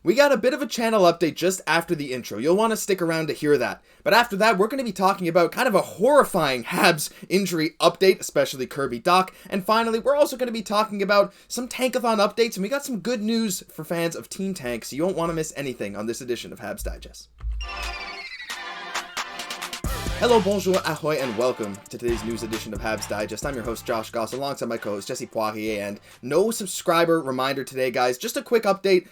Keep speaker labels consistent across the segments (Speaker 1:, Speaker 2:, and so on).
Speaker 1: We got a bit of a channel update just after the intro. You'll want to stick around to hear that. But after that, we're going to be talking about kind of a horrifying Habs injury update, especially Kirby Dach. And finally, we're also going to be talking about some Tankathon updates, and we got some good news for fans of Team Tank, so you won't want to miss anything on this edition of Habs Digest. Hello, bonjour, ahoy, and welcome to today's news edition of Habs Digest. I'm your host, Josh Gosse, alongside my co-host, Jesse Poirier, and no subscriber reminder today, guys. Just a quick update.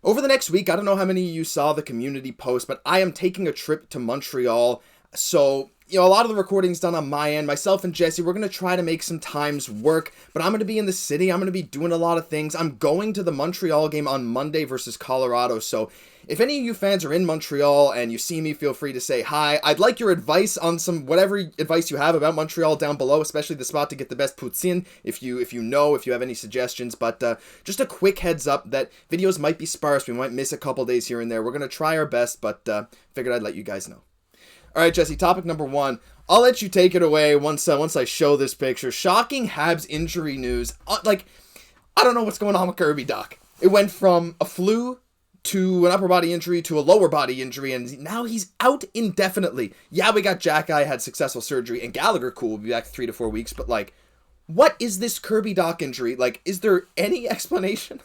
Speaker 1: Over the next week, I don't know how many of you saw the community post, but I am taking a trip to Montreal. So, a lot of the recording's done on my end. Myself and Jesse, we're going to try to make some times work, but I'm going to be in the city. I'm going to be doing a lot of things. I'm going to the Montreal game on Monday versus Colorado. So if any of you fans are in Montreal and you see me, feel free to say hi. I'd like your advice on whatever advice you have about Montreal down below, especially the spot to get the best poutine, if you have any suggestions. But just a quick heads up that videos might be sparse. We might miss a couple days here and there. We're going to try our best, but figured I'd let you guys know. All right, Jesse, topic number one. I'll let you take it away once I show this picture. Shocking Habs injury news. I don't know what's going on with Kirby Dach. It went from a flu to an upper body injury to a lower body injury, and now he's out indefinitely. Yeah, we got Xhekaj, had successful surgery, and Gallagher, cool, will be back 3 to 4 weeks, but what is this Kirby Dach injury? Is there any explanation?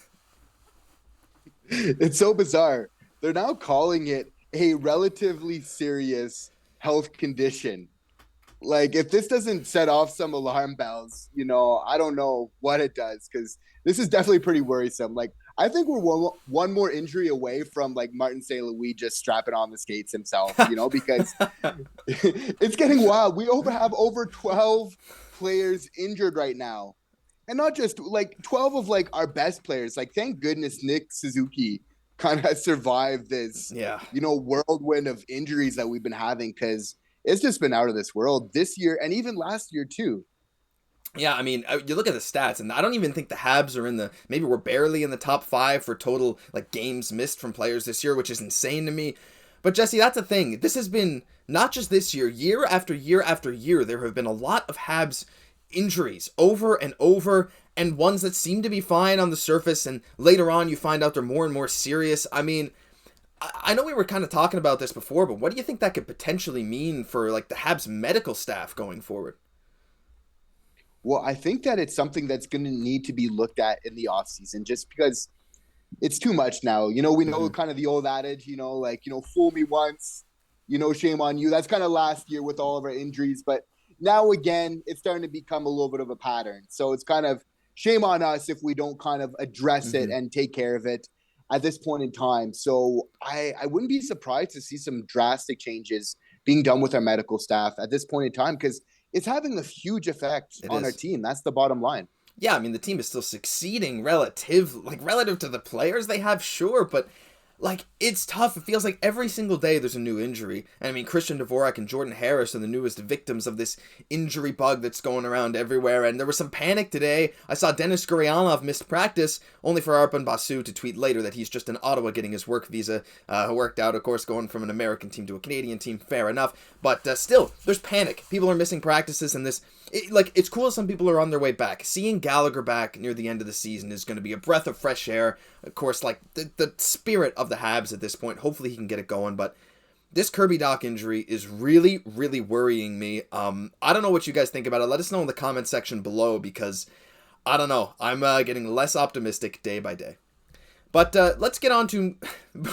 Speaker 2: It's so bizarre. They're now calling it a relatively serious health condition. If this doesn't set off some alarm bells, I don't know what it does, because this is definitely pretty worrisome. I think we're one more injury away from Martin St. Louis just strapping on the skates himself, because it's getting wild. We have over 12 players injured right now, and not just 12 of our best players. Thank goodness Nick Suzuki kind of survived this, whirlwind of injuries that we've been having, because it's just been out of this world this year and even last year too.
Speaker 1: Yeah, I mean, you look at the stats, and I don't even think the Habs are maybe we're barely in the top 5 for total, games missed from players this year, which is insane to me. But, Jesse, that's the thing. This has been, not just this year after year after year, there have been a lot of Habs injuries over and over, and ones that seem to be fine on the surface, and later on you find out they're more and more serious. I mean, I know we were kind of talking about this before, but what do you think that could potentially mean for, the Habs medical staff going forward?
Speaker 2: Well, I think that it's something that's going to need to be looked at in the offseason, just because it's too much now. We know kind of the old adage, fool me once, shame on you. That's kind of last year with all of our injuries. But now, again, it's starting to become a little bit of a pattern. So it's kind of shame on us if we don't kind of address it and take care of it at this point in time. So I wouldn't be surprised to see some drastic changes being done with our medical staff at this point in time, because it's having a huge effect on our team. That's the bottom line.
Speaker 1: Yeah, I mean, the team is still succeeding relative to the players they have, sure, but it's tough. It feels like every single day there's a new injury. And I mean, Christian Dvorak and Jordan Harris are the newest victims of this injury bug that's going around everywhere. And there was some panic today. I saw Denis Gurianov missed practice, only for Arber Basu to tweet later that he's just in Ottawa getting his work visa worked out. Of course, going from an American team to a Canadian team, fair enough. But still, there's panic. People are missing practices, and it's cool some people are on their way back. Seeing Gallagher back near the end of the season is going to be a breath of fresh air. Of course, the spirit of the Habs at this point. Hopefully he can get it going, but this Kirby Dach injury is really, really worrying me. I don't know what you guys think about it. Let us know in the comment section below, because I don't know. I'm getting less optimistic day by day. But let's get on to,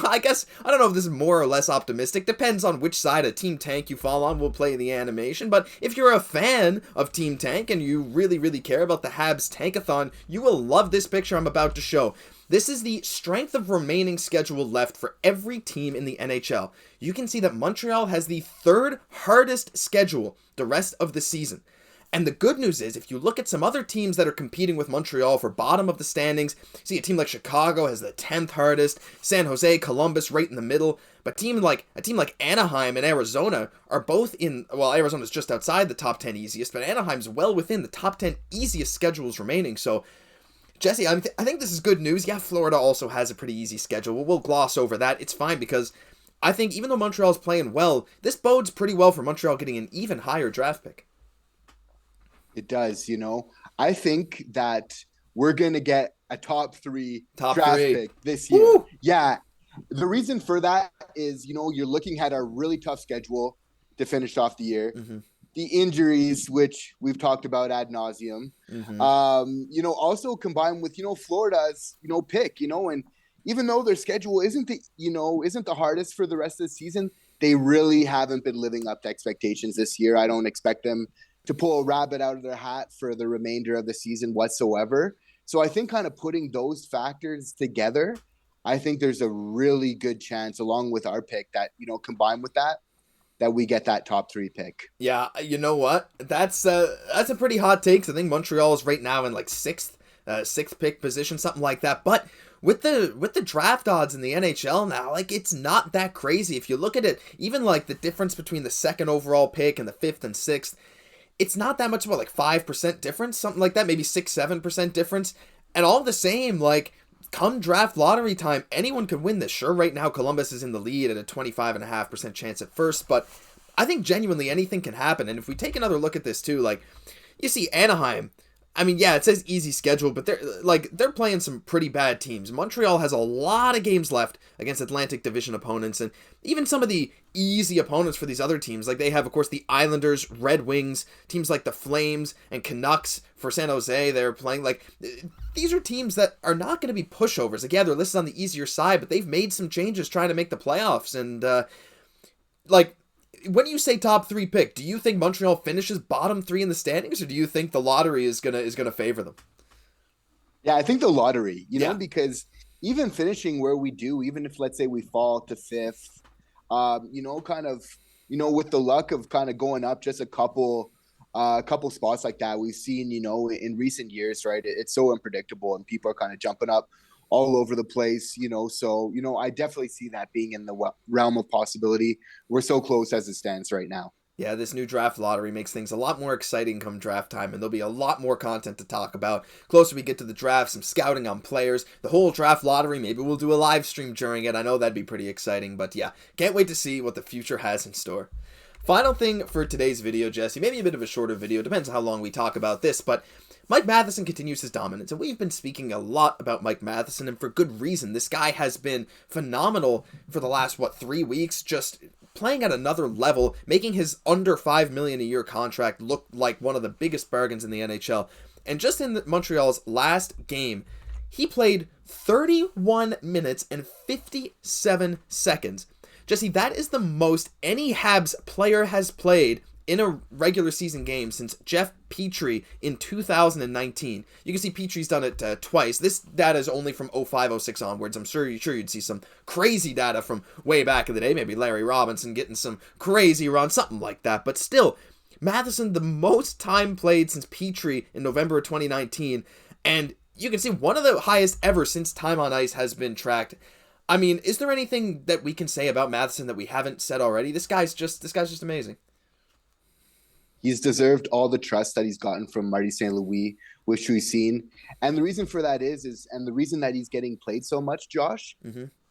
Speaker 1: I guess, I don't know if this is more or less optimistic. Depends on which side of Team Tank you fall on. We'll play the animation. But if you're a fan of Team Tank and you really, really care about the Habs Tankathon, you will love this picture I'm about to show. This is the strength of remaining schedule left for every team in the NHL. You can see that Montreal has the 3rd hardest schedule the rest of the season. And the good news is, if you look at some other teams that are competing with Montreal for bottom of the standings, see a team like Chicago has the 10th hardest, San Jose, Columbus right in the middle, but a team like Anaheim and Arizona are both in, well, Arizona's just outside the top 10 easiest, but Anaheim's well within the top 10 easiest schedules remaining. So, Jesse, I think this is good news. Yeah, Florida also has a pretty easy schedule. We'll gloss over that. It's fine, because I think even though Montreal's playing well, this bodes pretty well for Montreal getting an even higher draft pick.
Speaker 2: It does, I think that we're going to get a top three draft pick this year. Woo! Yeah, The reason for that is, you're looking at a really tough schedule to finish off the year.
Speaker 1: Mm-hmm.
Speaker 2: The injuries, which we've talked about ad nauseum,
Speaker 1: Mm-hmm.
Speaker 2: Also combined with, Florida's, pick, and even though their schedule isn't the hardest for the rest of the season, they really haven't been living up to expectations this year. I don't expect them to pull a rabbit out of their hat for the remainder of the season whatsoever. So I think kind of putting those factors together, I think there's a really good chance, along with our pick, that, combined with that we get that top 3 pick.
Speaker 1: Yeah, you know what? That's a pretty hot take. 'Cause I think Montreal is right now in like sixth pick position, something like that. But with the draft odds in the NHL now, like, it's not that crazy. If you look at it, even like the difference between the 2nd overall pick and the 5th and 6th, it's not that much, about like 5% difference, something like that, maybe 6-7% difference. And all the same, like, come draft lottery time, anyone could win this. Sure, right now Columbus is in the lead at a 25.5% chance at first, but I think genuinely anything can happen. And if we take another look at this too, like, you see Anaheim, I mean, yeah, it says easy schedule, but they're playing some pretty bad teams. Montreal has a lot of games left against Atlantic Division opponents, and even some of the easy opponents for these other teams. Like, they have, of course, the Islanders, Red Wings, teams like the Flames and Canucks for San Jose. They're playing, like, these are teams that are not going to be pushovers. Like, yeah, they're listed on the easier side, but they've made some changes trying to make the playoffs. And, when you say top 3 pick, do you think Montreal finishes bottom 3 in the standings, or do you think the lottery is gonna favor them?
Speaker 2: Yeah, I think the lottery, because even finishing where we do, even if, let's say, we fall to 5th, with the luck of kind of going up just a couple spots like that, we've seen, in recent years, right? It's so unpredictable, and people are kind of jumping up all over the place, so, I definitely see that being in the realm of possibility. We're so close as it stands right now.
Speaker 1: Yeah, this new draft lottery makes things a lot more exciting come draft time, and there'll be a lot more content to talk about. Closer we get to the draft, some scouting on players, the whole draft lottery, maybe we'll do a live stream during it. I know that'd be pretty exciting, but yeah, can't wait to see what the future has in store. Final thing for today's video, Jesse, maybe a bit of a shorter video, depends on how long we talk about this, but Mike Matheson continues his dominance, and we've been speaking a lot about Mike Matheson, and for good reason. This guy has been phenomenal for the last, 3 weeks, just playing at another level, making his under $5 million a year contract look like one of the biggest bargains in the NHL. And just in Montreal's last game, he played 31 minutes and 57 seconds. Jesse, that is the most any Habs player has played in a regular season game since Jeff Petrie in 2019. You can see Petrie's done it twice. This data is only from 05-06 onwards. I'm sure you'd see some crazy data from way back in the day. Maybe Larry Robinson getting some crazy run, something like that. But still, Matheson, the most time played since Petrie in November of 2019. And you can see one of the highest ever since time on ice has been tracked. I mean, is there anything that we can say about Matheson that we haven't said already? This guy's just amazing.
Speaker 2: He's deserved all the trust that he's gotten from Marty St. Louis, which we've seen. And the reason for that and the reason that he's getting played so much, Josh,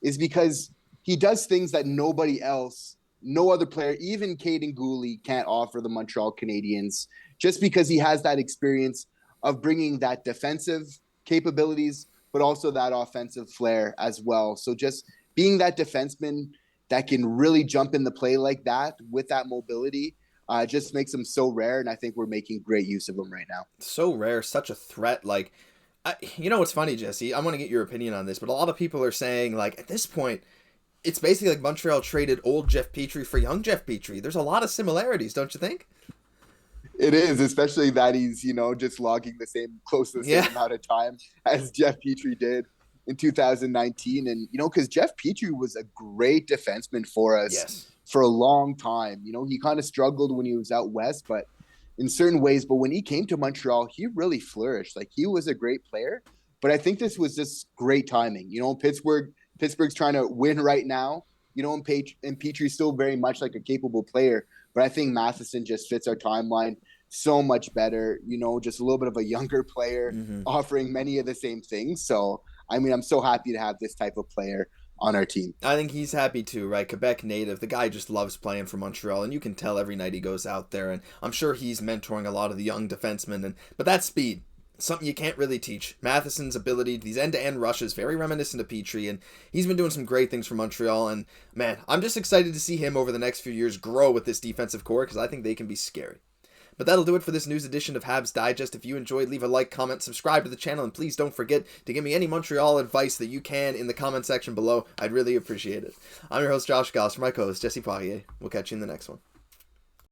Speaker 2: is because he does things that nobody else, no other player, even Cayden Guhle, can't offer the Montreal Canadiens, just because he has that experience of bringing that defensive capabilities, but also that offensive flair as well. So just being that defenseman that can really jump in the play like that with that mobility, just makes him so rare, and I think we're making great use of him right now.
Speaker 1: So rare, such a threat. Like, what's funny, Jesse? I want to get your opinion on this, but a lot of people are saying, like, at this point, it's basically like Montreal traded old Jeff Petrie for young Jeff Petrie. There's a lot of similarities, don't you think?
Speaker 2: It is, especially that he's, just logging close to the same amount of time as Jeff Petrie did in 2019. And, because Jeff Petrie was a great defenseman for us for a long time. He kind of struggled when he was out west, but in certain ways. But when he came to Montreal, he really flourished. Like, he was a great player. But I think this was just great timing. Pittsburgh's trying to win right now. And Petrie's still very much like a capable player. But I think Matheson just fits our timeline so much better. Just a little bit of a younger player offering many of the same things. So, I mean, I'm so happy to have this type of player on our team.
Speaker 1: I think he's happy too, right? Quebec native. The guy just loves playing for Montreal, and you can tell every night he goes out there, and I'm sure he's mentoring a lot of the young defensemen. But that speed, something you can't really teach. Matheson's ability, these end-to-end rushes, very reminiscent of Petrie, and he's been doing some great things for Montreal, and man, I'm just excited to see him over the next few years grow with this defensive core, because I think they can be scary. But that'll do it for this news edition of Habs Digest. If you enjoyed, leave a like, comment, subscribe to the channel, and please don't forget to give me any Montreal advice that you can in the comment section below. I'd really appreciate it. I'm your host, Josh Gosse, for my co-host, Jesse Poirier. We'll catch you in the next one.